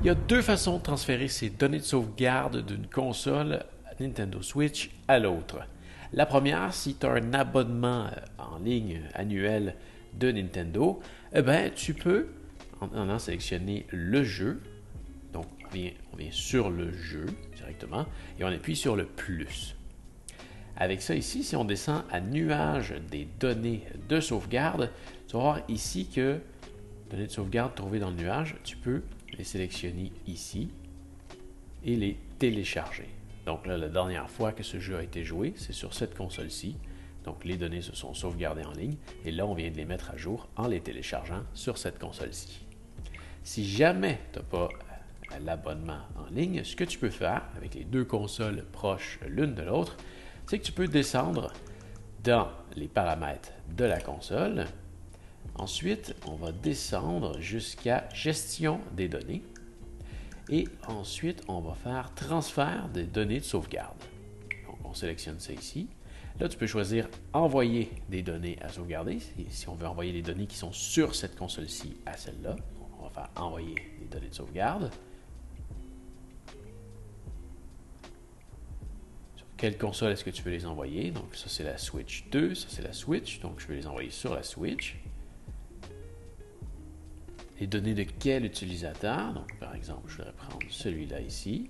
Il y a deux façons de transférer ces données de sauvegarde d'une console Nintendo Switch à l'autre. La première, si tu as un abonnement en ligne annuel de Nintendo, eh ben, tu peux, en allant sélectionner le jeu, donc on vient sur le jeu directement, et on appuie sur le plus. Avec ça ici, si on descend à nuage des données de sauvegarde, tu vas voir ici que données de sauvegarde trouvées dans le nuage, tu peux les sélectionner ici et les télécharger. Donc là, la dernière fois que ce jeu a été joué, c'est sur cette console-ci. Donc les données se sont sauvegardées en ligne et là, on vient de les mettre à jour en les téléchargeant sur cette console-ci. Si jamais tu n'as pas l'abonnement en ligne, ce que tu peux faire avec les deux consoles proches l'une de l'autre, c'est que tu peux descendre dans les paramètres de la console. Ensuite, on va descendre jusqu'à gestion des données. Et ensuite, on va faire transfert des données de sauvegarde. Donc, on sélectionne ça ici. Là, tu peux choisir envoyer des données à sauvegarder. Si on veut envoyer les données qui sont sur cette console-ci à celle-là, on va faire envoyer des données de sauvegarde. Sur quelle console est-ce que tu veux les envoyer? Donc, ça, c'est la Switch 2. Ça, c'est la Switch. Donc, je vais les envoyer sur la Switch. Les données de quel utilisateur? Donc, par exemple, je vais prendre celui-là ici.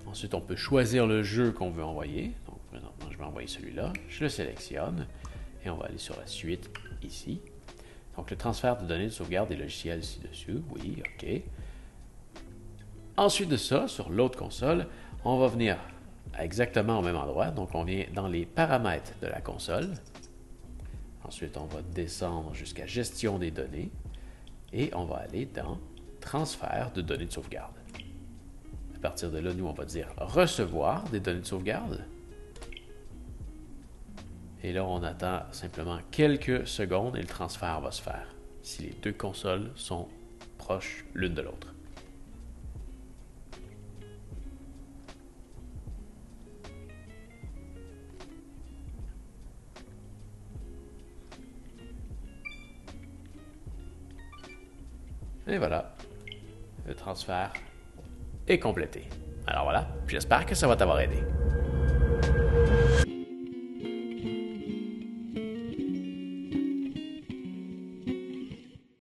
Ensuite, on peut choisir le jeu qu'on veut envoyer. Donc, présentement, je vais envoyer celui-là. Je le sélectionne et on va aller sur la suite ici. Donc, le transfert de données de sauvegarde des logiciels ci-dessus. Oui, OK. Ensuite de ça, sur l'autre console, on va venir exactement au même endroit. Donc, on vient dans les paramètres de la console. Ensuite, on va descendre jusqu'à gestion des données et on va aller dans transfert de données de sauvegarde. À partir de là, nous, on va dire recevoir des données de sauvegarde. Et là, on attend simplement quelques secondes et le transfert va se faire si les deux consoles sont proches l'une de l'autre. Et voilà, le transfert est complété. Alors voilà, j'espère que ça va t'avoir aidé.